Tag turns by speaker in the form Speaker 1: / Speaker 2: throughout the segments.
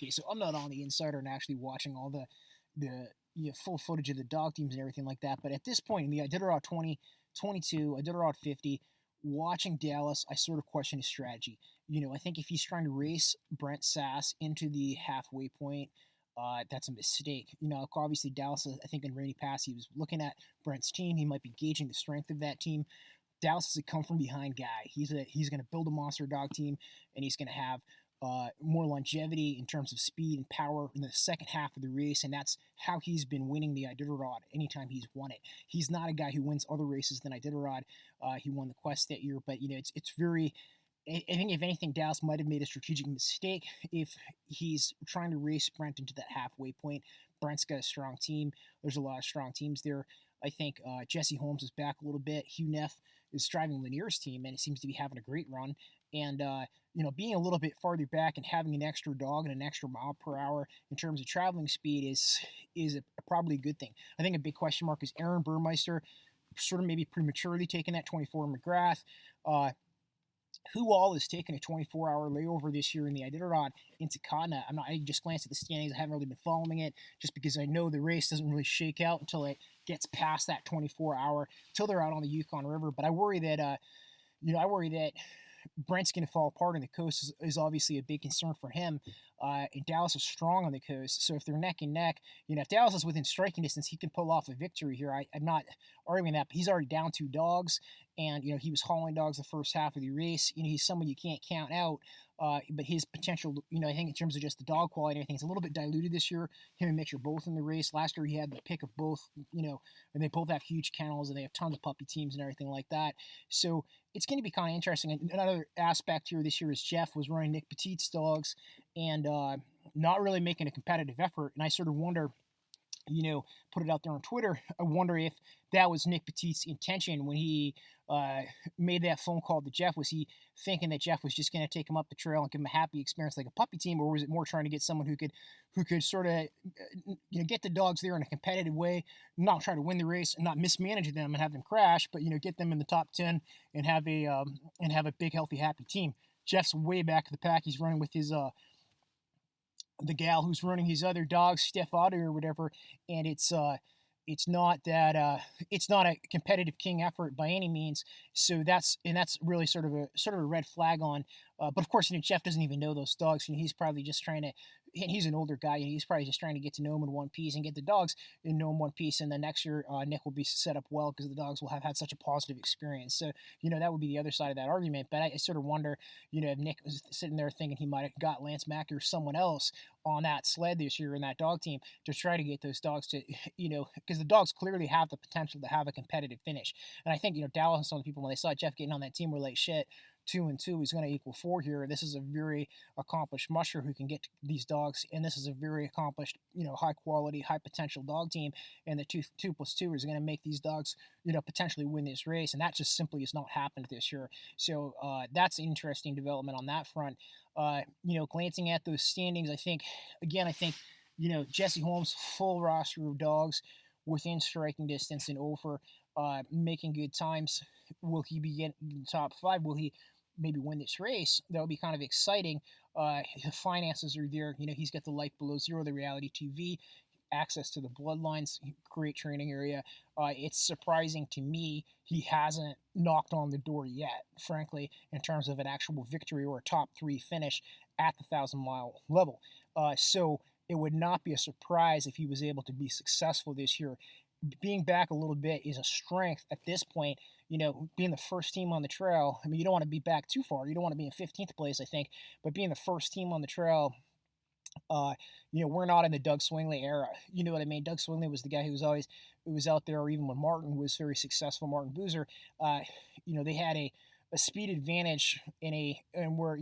Speaker 1: Okay, so I'm not on the insider and actually watching all the full footage of the dog teams and everything like that. But at this point in the Iditarod 2022, Iditarod 50, watching Dallas, I sort of question his strategy. I think if he's trying to race Brent Sass into the halfway point, that's a mistake. Obviously Dallas, I think in Rainy Pass, he was looking at Brent's team. He might be gauging the strength of that team. Dallas is a come from behind guy. He's going to build a monster dog team, and he's going to have more longevity in terms of speed and power in the second half of the race, and that's how he's been winning the Iditarod anytime he's won it. He's not a guy who wins other races than Iditarod. He won the Quest that year, but it's very. I think if anything, Dallas might have made a strategic mistake if he's trying to race Brent into that halfway point. Brent's got a strong team. There's a lot of strong teams there. I think Jesse Holmes is back a little bit. Hugh Neff is driving Lanier's team, and it seems to be having a great run. And being a little bit farther back and having an extra dog and an extra mile per hour in terms of traveling speed is probably a good thing. I think a big question mark is Aaron Burmeister, sort of maybe prematurely taking that 24 McGrath. Who all is taking a 24-hour layover this year in the Iditarod into Katna? I just glanced at the standings. I haven't really been following it just because I know the race doesn't really shake out until it gets past that 24-hour, until they're out on the Yukon River. But I worry that Brent's going to fall apart on the coast is obviously a big concern for him. And Dallas is strong on the coast, so if they're neck and neck, if Dallas is within striking distance, he can pull off a victory here. I'm not arguing that, but he's already down 2 dogs, and he was hauling dogs the first half of the race. He's someone you can't count out. But his potential, I think in terms of just the dog quality and everything, it's a little bit diluted this year. Him and Mitch are both in the race. Last year he had the pick of both, and they both have huge kennels and they have tons of puppy teams and everything like that. So it's going to be kind of interesting. And another aspect here this year is Jeff was running Nick Petit's dogs and not really making a competitive effort. And I sort of wonder, put it out there on Twitter. I wonder if that was Nick Petit's intention when he made that phone call to Jeff. Was he thinking that Jeff was just going to take him up the trail and give him a happy experience like a puppy team, or was it more trying to get someone who could sort of get the dogs there in a competitive way, not try to win the race and not mismanage them and have them crash, but get them in the top 10 and have a big healthy happy team. Jeff's way back of the pack. He's running with his the gal who's running his other dogs, Steph Otter or whatever, and it's not a competitive king effort by any means. So that's really sort of a red flag on. But of course, Jeff doesn't even know those dogs. He's probably just trying to. And he's an older guy, and he's probably just trying to get to know him in one piece and get the dogs in know him one piece. And then next year, Nick will be set up well because the dogs will have had such a positive experience. So, that would be the other side of that argument. But I sort of wonder, if Nick was sitting there thinking he might have got Lance Mack or someone else on that sled this year in that dog team to try to get those dogs to, because the dogs clearly have the potential to have a competitive finish. And I think, Dallas and some of the people, when they saw Jeff getting on that team, were like, shit, 2 and 2 is going to equal 4 here. This is a very accomplished musher who can get these dogs, and this is a very accomplished, high quality, high potential dog team. And the 2 plus 2 is going to make these dogs, potentially win this race, and that just simply has not happened this year. So that's an interesting development on that front. Glancing at those standings, I think Jesse Holmes, full roster of dogs within striking distance in ophir, making good times. Will he be in the top 5? Will he maybe win this race? That would be kind of exciting. The finances are there. He's got the Life Below Zero, the reality TV, access to the bloodlines, great training area. It's surprising to me he hasn't knocked on the door yet, frankly, in terms of an actual victory or a top 3 finish at the 1,000-mile level. So it would not be a surprise if he was able to be successful this year. Being back a little bit is a strength at this point. Being the first team on the trail, you don't want to be back too far. You don't want to be in 15th place, I think, but being the first team on the trail, we're not in the Doug Swingley era. You know what I mean? Doug Swingley was the guy who was out there, or even when Martin was very successful, Martin Boozer, they had a speed advantage and were,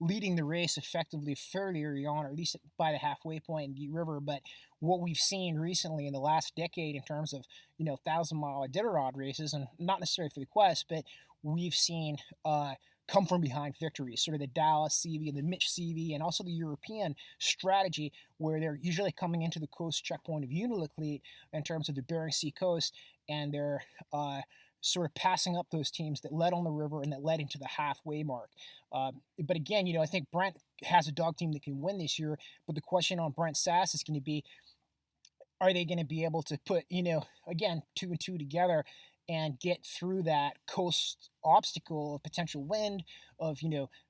Speaker 1: leading the race effectively fairly early on, or at least by the halfway point in the river. But what we've seen recently in the last decade in terms of, 1,000-mile Iditarod races, and not necessarily for the Quest, but we've seen come from behind victories, sort of the Dallas CV and the Mitch CV, and also the European strategy, where they're usually coming into the coast checkpoint of Unalakleet in terms of the Bering Sea coast, and they're sort of passing up those teams that led on the river and that led into the halfway mark. But again, I think Brent has a dog team that can win this year. But the question on Brent Sass is going to be, are they going to be able to put, again, two and two together and get through that coast obstacle of potential wind, of,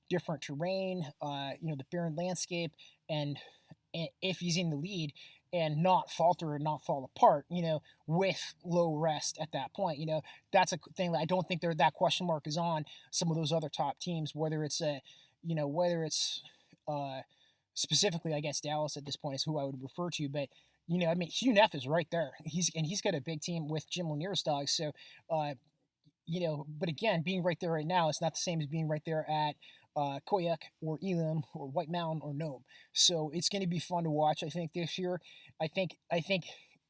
Speaker 1: different terrain, the barren landscape, and if he's in the lead, and not falter and not fall apart, with low rest at that point. That's a thing that I don't think that question mark is on some of those other top teams, whether it's specifically, I guess, Dallas at this point is who I would refer to. But I mean, Hugh Neff is right there. He's got a big team with Jim Lanier's dogs. So, but again, being right there right now, it's not the same as being right there at Koyuk or Elam or White Mountain or Nome. So it's going to be fun to watch. I think this year, I think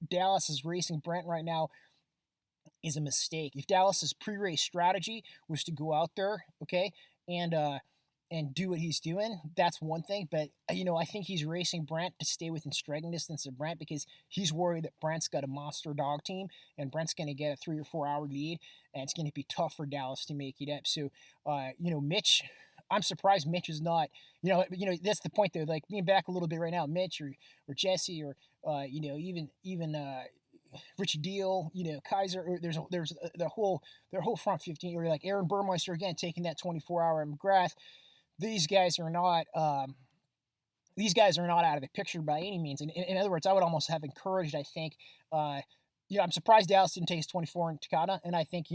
Speaker 1: Dallas is racing Brent right now is a mistake. If Dallas's pre-race strategy was to go out there, okay, and do what he's doing, that's one thing. But I think he's racing Brent to stay within striking distance of Brent, because he's worried that Brent's got a monster dog team and Brent's going to get a 3 or 4 hour lead, and it's going to be tough for Dallas to make it up. So, Mitch, I'm surprised Mitch is not. That's the point though. Like, being back a little bit right now, Mitch or Jesse or even Richie Deal, Kaiser, or there's their whole front 15, or like Aaron Burmeister again taking that 24-hour McGrath. These guys are not out of the picture by any means. In other words, I would almost have encouraged, I think, I'm surprised Dallas didn't take his 24 in Takata, and I think,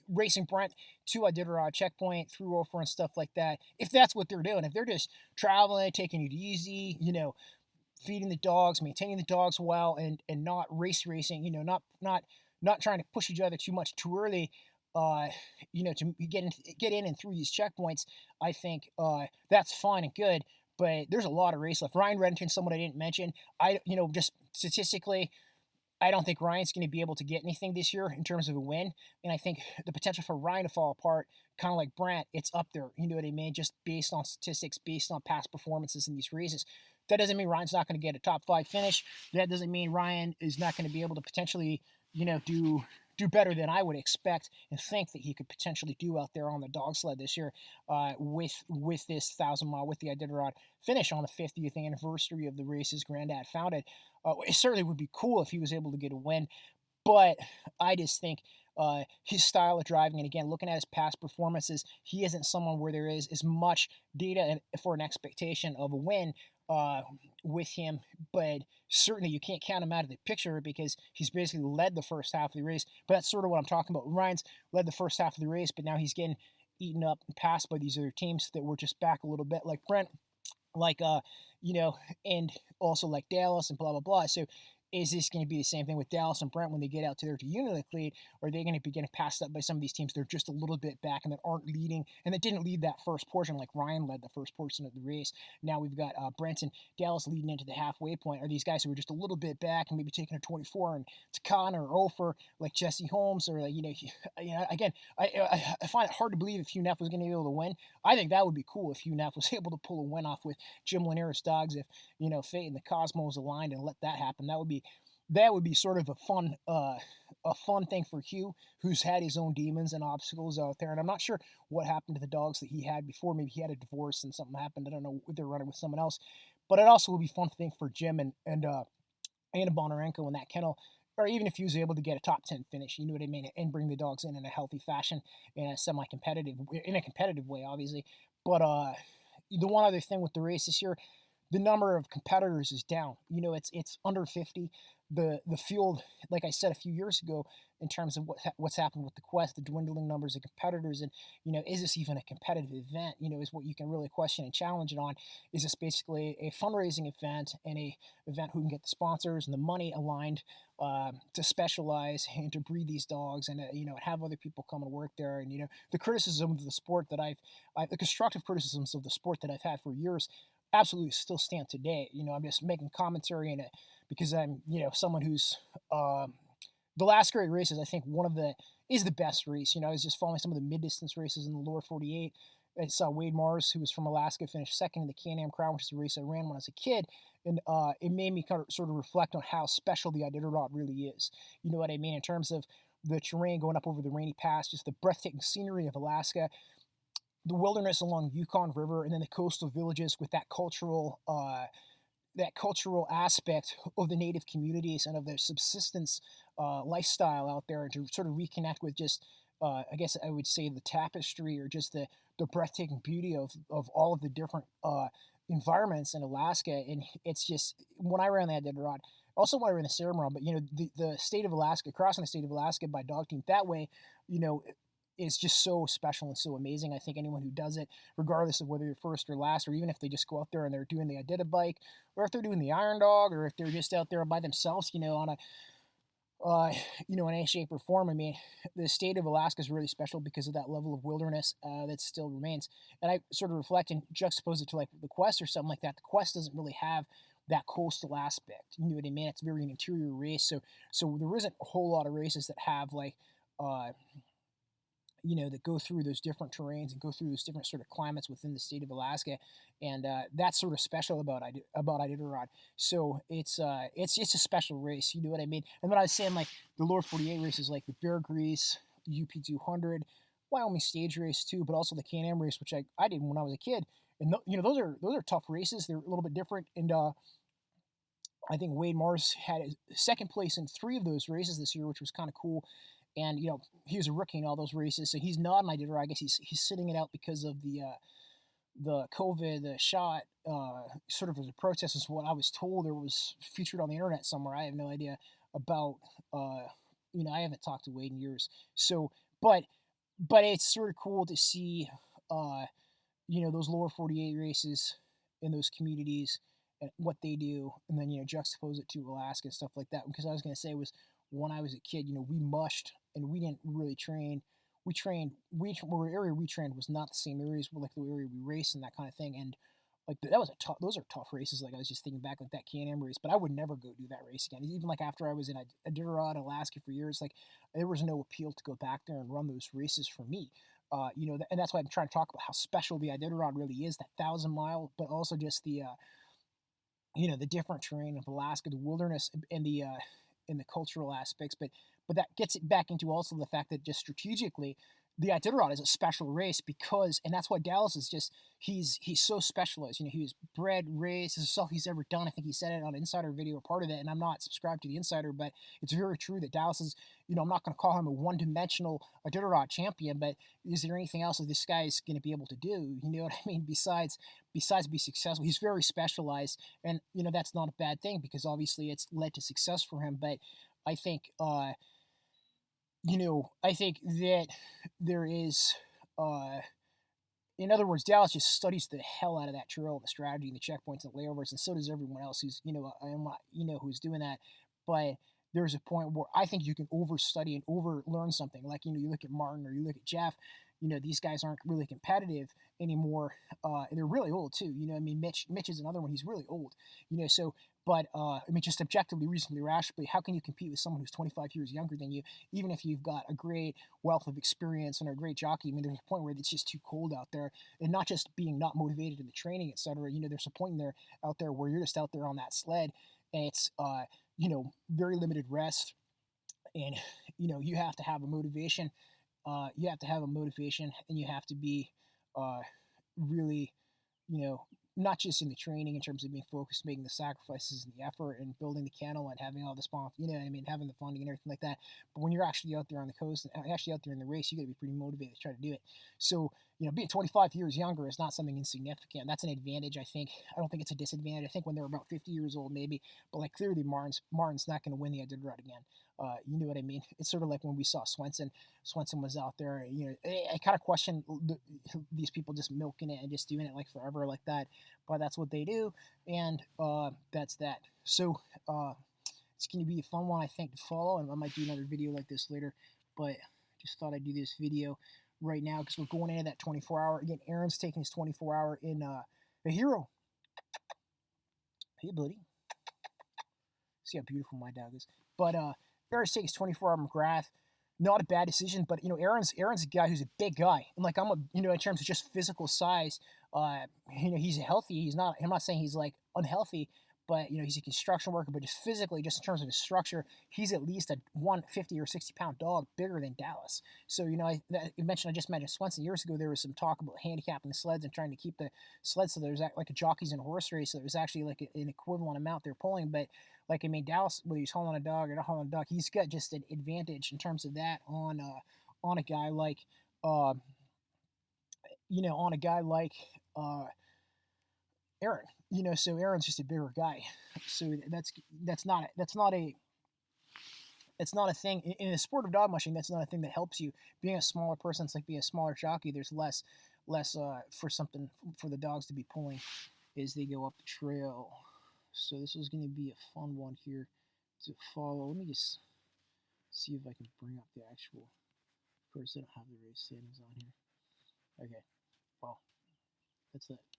Speaker 1: racing Brent to Iditarod checkpoint through ophir and stuff like that, if that's what they're doing, if they're just traveling, taking it easy, feeding the dogs, maintaining the dogs well, and not racing, not trying to push each other too much too early, to get in and through these checkpoints, I think that's fine and good. But there's a lot of race left. Ryan Reddington, someone I didn't mention. Just statistically, I don't think Ryan's going to be able to get anything this year in terms of a win. And I think the potential for Ryan to fall apart, kind of like Brent, it's up there. You know what I mean? Just based on statistics, based on past performances in these races. That doesn't mean Ryan's not going to get a top 5 finish. That doesn't mean Ryan is not going to be able to potentially, do better than I would expect and think that he could potentially do out there on the dog sled this year, with this 1,000-mile, with the Iditarod finish on the 50th anniversary of the race's granddad founded. It certainly would be cool if he was able to get a win, but I just think his style of driving, and again, looking at his past performances, he isn't someone where there is as much data for an expectation of a win with him. But certainly you can't count him out of the picture, because he's basically led the first half of the race. But that's sort of what I'm talking about. Ryan's led the first half of the race, but now he's getting eaten up and passed by these other teams that were just back a little bit, like Brent, like and also like Dallas and blah blah blah. So is this going to be the same thing with Dallas and Brent when they get out to their Unilink lead? Or are they going to be getting passed up by some of these teams that are just a little bit back and that aren't leading, and that didn't lead that first portion like Ryan led the first portion of the race? Now we've got Brent and Dallas leading into the halfway point. Are these guys who are just a little bit back and maybe taking a 24 and Takana or Ophir, like Jesse Holmes, or again, I find it hard to believe if Hugh Neff was going to be able to win. I think that would be cool if Hugh Neff was able to pull a win off with Jim Lanier's dogs. If fate and the cosmos aligned and let that happen, that would be sort of a fun thing for Hugh, who's had his own demons and obstacles out there. And I'm not sure what happened to the dogs that he had before. Maybe he had a divorce and something happened. I don't know if they're running with someone else. But it also would be a fun thing for Jim and Anna Bonarenko in that kennel, or even if he was able to get a top 10 finish, you know what I mean, and bring the dogs in a healthy fashion, in a competitive way, obviously. But the one other thing with the race this year, the number of competitors is down. It's under 50. The field, like I said a few years ago, in terms of what's happened with the Quest, the dwindling numbers of competitors, and is this even a competitive event? Is what you can really question and challenge it on. Is this basically a fundraising event, and a event who can get the sponsors and the money aligned to specialize and to breed these dogs, and have other people come and work there? And the criticism of the sport that the constructive criticisms of the sport that I've had for years absolutely still stand today. I'm just making commentary in it because I'm, someone who's the last great races. I think one of the is the best race. I was just following some of the mid-distance races in the lower 48. I saw Wade Mars, who was from Alaska, finish second in the Can-Am Crown, which is a race I ran when I was a kid, and it made me sort of reflect on how special the Iditarod really is. You know what I mean, in terms of the terrain going up over the Rainy Pass, just the breathtaking scenery of Alaska, the wilderness along the Yukon River, and then the coastal villages with that cultural aspect of the native communities and of their subsistence lifestyle out there, and to sort of reconnect with just, I guess I would say, the tapestry, or just the breathtaking beauty of all of the different environments in Alaska. And it's just, when I ran that Iditarod, also when I ran the Cimarron, but the state of Alaska, crossing the state of Alaska by dog team that way, you know, is just so special and so amazing. I think anyone who does it, regardless of whether you're first or last, or even if they just go out there and they're doing the Idita bike, or if they're doing the Iron Dog, or if they're just out there by themselves, on a in any shape or form. I mean, the state of Alaska is really special because of that level of wilderness that still remains. And I sort of reflect and juxtapose it to like the Quest or something like that. The Quest doesn't really have that coastal aspect. You know what I mean? It's very an interior race, so there isn't a whole lot of races that have like uh, that go through those different terrains and go through those different sort of climates within the state of Alaska, and that's sort of special about Iditarod. So it's a special race. You know what I mean? And then I was saying like the lower 48 races, like the Bear Grease, UP 200, Wyoming Stage Race too, but also the Can-Am race, which I did when I was a kid. And those are tough races. They're a little bit different, and I think Wade Mars had second place in 3 of those races this year, which was kind of cool. And he was a rookie in all those races, so he's not an Iditarod. I guess he's sitting it out because of the COVID, the shot, sort of as a protest, is what I was told. There was featured on the internet somewhere. I have no idea about. I haven't talked to Wade in years, so but it's sort of cool to see, those lower 48 races in those communities and what they do, and then juxtapose it to Alaska and stuff like that. Because I was gonna say was, when I was a kid, we mushed and we didn't really train. We trained, where area we trained was not the same areas like the area we raced and that kind of thing. And like that was a tough. Those are tough races. Like I was just thinking back, like that Can-Am race, but I would never go do that race again. Even like after I was in Iditarod, Alaska for years, like there was no appeal to go back there and run those races for me. And that's why I'm trying to talk about how special the Iditarod really is, that 1,000 mile, but also just the different terrain of Alaska, the wilderness, and the cultural aspects. But that gets it back into also the fact that just strategically, the Iditarod is a special race because, and that's why Dallas is just, he's so specialized. He was bred, raised, this is all he's ever done. I think he said it on Insider video, part of it, and I'm not subscribed to the Insider, but it's very true that Dallas is, I'm not going to call him a one-dimensional Iditarod champion, but is there anything else that this guy is going to be able to do? You know what I mean? Besides be successful, he's very specialized, and that's not a bad thing because obviously it's led to success for him. But I think I think that there is, in other words, Dallas just studies the hell out of that trail, the strategy, and the checkpoints and layovers, and so does everyone else who's, who's doing that. But there's a point where I think you can overstudy and overlearn something. Like, you look at Martin or you look at Jeff, these guys aren't really competitive anymore. They're really old too. I mean, Mitch is another one. He's really old, so, but, I mean, just objectively, reasonably, rationally, how can you compete with someone who's 25 years younger than you, even if you've got a great wealth of experience and a great jockey? I mean, there's a point where it's just too cold out there, and not just being not motivated in the training, etc. There's a point in there out there where you're just out there on that sled, and it's, very limited rest, and, you have to have a motivation. You have to have a motivation, and you have to be, really, not just in the training in terms of being focused, making the sacrifices and the effort and building the kennel and having all the having the funding and everything like that. But when you're actually out there on the coast and actually out there in the race, you got to be pretty motivated to try to do it. So, being 25 years younger is not something insignificant. That's an advantage, I think. I don't think it's a disadvantage. I think when they're about 50 years old, maybe, but like clearly Martin's not going to win the Iditarod again. You know what I mean? It's sort of like when we saw Swenson. Swenson was out there. I kind of question these people just milking it and just doing it like forever like that. But that's what they do, and that's that. So it's going to be a fun one, I think, to follow, and I might do another video like this later. But just thought I'd do this video right now because we're going into that 24-hour. Again, Aaron's taking his 24-hour in a hero. Hey, buddy. See how beautiful my dog is. But Aaron's taking his 24-hour McGrath. Not a bad decision, but Aaron's a guy who's a big guy, and like I'm in terms of just physical size, he's healthy. I'm not saying he's like unhealthy, but he's a construction worker. But just physically, just in terms of his structure, he's at least a 150 or 60 pound dog, bigger than Dallas. So I just mentioned Swenson years ago. There was some talk about handicapping the sleds and trying to keep the sleds so there's like a jockeys in a horse race. So there's actually like an equivalent amount they're pulling. But Dallas, whether he's hauling a dog or not hauling a dog, he's got just an advantage in terms of that on a guy like on a guy like Aaron. So Aaron's just a bigger guy. So that's not a thing in the sport of dog mushing. That's not a thing that helps you. Being a smaller person, it's like being a smaller jockey. There's less for the dogs to be pulling as they go up the trail. So this is going to be a fun one here to follow. Let me just see if I can bring up the actual. Of course, I don't have the race settings on here. Okay, well, that's it.